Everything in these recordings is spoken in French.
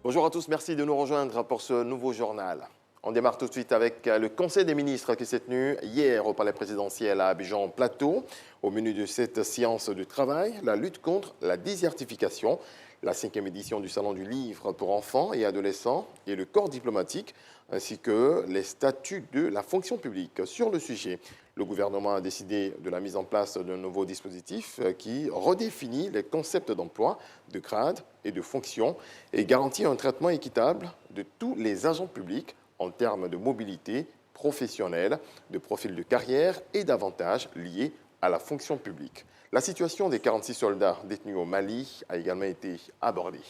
Bonjour à tous, merci de nous rejoindre pour ce nouveau journal. On démarre tout de suite avec le Conseil des ministres qui s'est tenu hier au Palais présidentiel à Abidjan-Plateau. Au menu de cette séance de travail, la lutte contre la désertification, la 5e édition du Salon du Livre pour enfants et adolescents et le corps diplomatique, ainsi que les statuts de la fonction publique. Sur le sujet, le gouvernement a décidé de la mise en place d'un nouveau dispositif qui redéfinit les concepts d'emploi, de grade et de fonction et garantit un traitement équitable de tous les agents publics en termes de mobilité professionnelle, de profil de carrière et d'avantages liés à la fonction publique. La situation des 46 soldats détenus au Mali a également été abordée.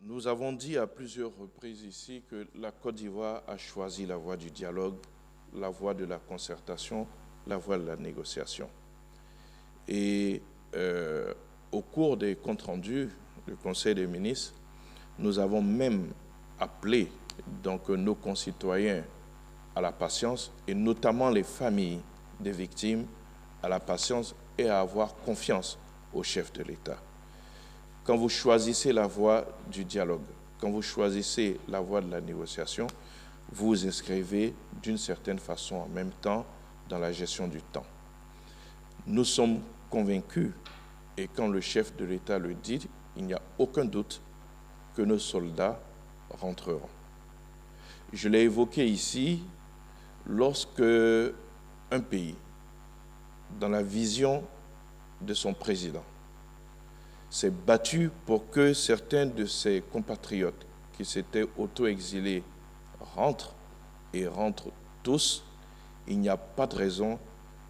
Nous avons dit à plusieurs reprises ici que la Côte d'Ivoire a choisi la voie du dialogue, la voie de la concertation, la voie de la négociation. Et au cours des comptes rendus du Conseil des ministres, nous avons même appelé donc, nos concitoyens à la patience, et notamment les familles des victimes, à la patience et à avoir confiance au chef de l'État. Quand vous choisissez la voie du dialogue, quand vous choisissez la voie de la négociation, vous vous inscrivez d'une certaine façon en même temps dans la gestion du temps. Nous sommes convaincus, et quand le chef de l'État le dit, il n'y a aucun doute que nos soldats rentreront. Je l'ai évoqué ici, lorsque un pays, dans la vision de son président, s'est battu pour que certains de ses compatriotes qui s'étaient auto-exilés rentrent et rentrent tous, il n'y a pas de raison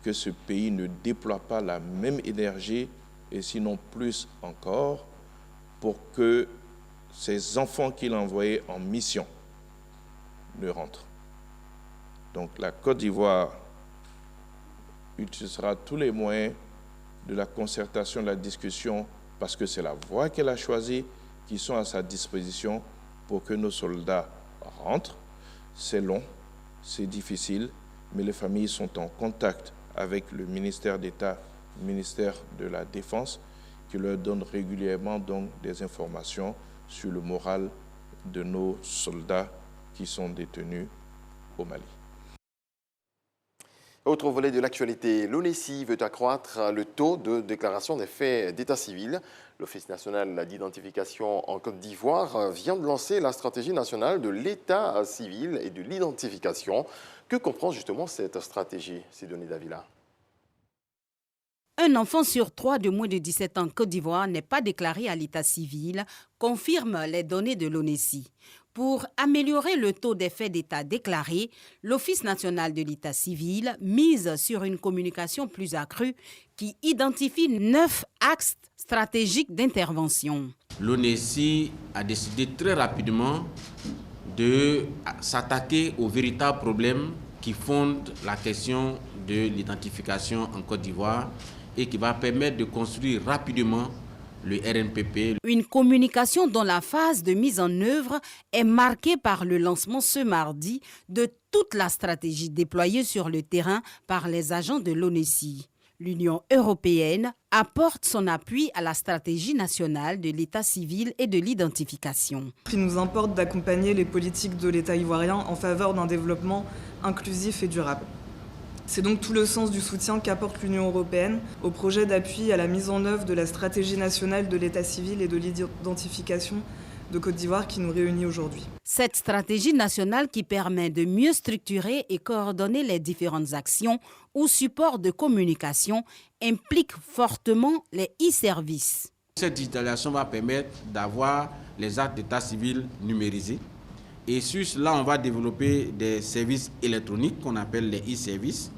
que ce pays ne déploie pas la même énergie, et sinon plus encore, pour que ces enfants qu'il a envoyés en mission ne rentrent. Donc la Côte d'Ivoire utilisera tous les moyens de la concertation, de la discussion, parce que c'est la voie qu'elle a choisie, qui sont à sa disposition pour que nos soldats rentrent. C'est long, c'est difficile, mais les familles sont en contact avec le ministère d'État, le ministère de la Défense, qui leur donne régulièrement donc des informations sur le moral de nos soldats qui sont détenus au Mali. Autre volet de l'actualité, l'ONESI veut accroître le taux de déclaration des faits d'état civil. L'Office national d'identification en Côte d'Ivoire vient de lancer la stratégie nationale de l'état civil et de l'identification. Que comprend justement cette stratégie, Sidonie Davila? Un enfant sur 3 de moins de 17 ans en Côte d'Ivoire n'est pas déclaré à l'état civil, confirment les données de l'ONESI. Pour améliorer le taux des faits d'état déclarés, l'Office national de l'état civil mise sur une communication plus accrue qui identifie 9 axes stratégiques d'intervention. L'ONESI a décidé très rapidement de s'attaquer aux véritables problèmes qui fondent la question de l'identification en Côte d'Ivoire et qui va permettre de construire rapidement le RNPP. Une communication dont la phase de mise en œuvre est marquée par le lancement ce mardi de toute la stratégie déployée sur le terrain par les agents de l'ONESI. L'Union européenne apporte son appui à la stratégie nationale de l'état civil et de l'identification. Il nous importe d'accompagner les politiques de l'État ivoirien en faveur d'un développement inclusif et durable. C'est donc tout le sens du soutien qu'apporte l'Union européenne au projet d'appui à la mise en œuvre de la stratégie nationale de l'état civil et de l'identification de Côte d'Ivoire qui nous réunit aujourd'hui. Cette stratégie nationale qui permet de mieux structurer et coordonner les différentes actions ou supports de communication implique fortement les e-services. Cette digitalisation va permettre d'avoir les actes d'état civil numérisés. Et sur cela, on va développer des services électroniques qu'on appelle les e-services.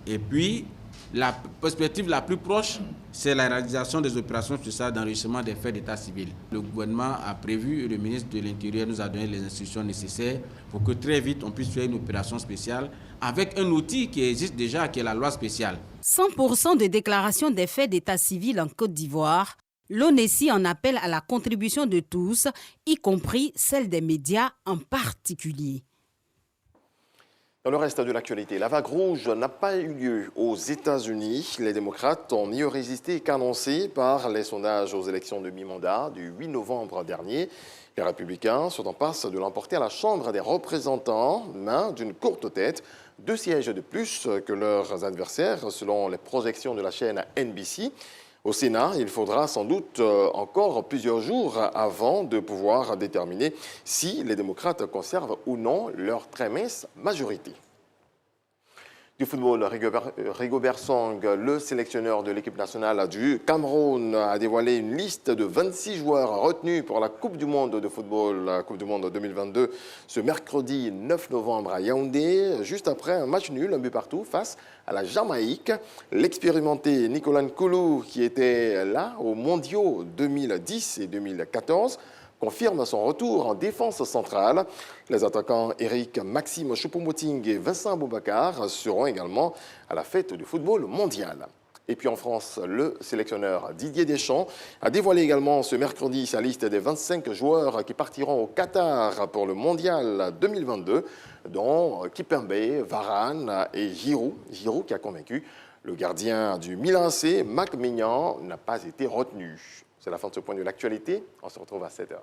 Et puis, la perspective la plus proche, c'est la réalisation des opérations spéciales d'enregistrement des faits d'état civil. Le gouvernement a prévu et le ministre de l'Intérieur nous a donné les instructions nécessaires pour que très vite on puisse faire une opération spéciale avec un outil qui existe déjà, qui est la loi spéciale. 100% de déclaration des faits d'état civil en Côte d'Ivoire. L'ONESI en appelle à la contribution de tous, y compris celle des médias en particulier. Dans le reste de l'actualité, la vague rouge n'a pas eu lieu aux États-Unis. Les démocrates ont mieux résisté qu'annoncé par les sondages aux élections de mi-mandat du 8 novembre dernier. Les républicains sont en passe de l'emporter à la Chambre des représentants, mais d'une courte tête, 2 sièges de plus que leurs adversaires, selon les projections de la chaîne NBC. Au Sénat, il faudra sans doute encore plusieurs jours avant de pouvoir déterminer si les démocrates conservent ou non leur très mince majorité. Du football, Rigobert Song, le sélectionneur de l'équipe nationale du Cameroun, a dévoilé une liste de 26 joueurs retenus pour la Coupe du Monde de football, la Coupe du Monde 2022, ce mercredi 9 novembre à Yaoundé, juste après un match nul, un but partout, face à la Jamaïque. L'expérimenté Nicolas Nkoulou, qui était là aux mondiaux 2010 et 2014, confirme son retour en défense centrale. Les attaquants Eric Maxime Choupo-Moting et Vincent Boubacar seront également à la fête du football mondial. Et puis en France, le sélectionneur Didier Deschamps a dévoilé également ce mercredi sa liste des 25 joueurs qui partiront au Qatar pour le mondial 2022, dont Kipembe, Varane et Giroud. Giroud qui a convaincu le gardien du Milan AC, Mac Maignan, n'a pas été retenu. C'est la fin de ce point de l'actualité. On se retrouve à 7h.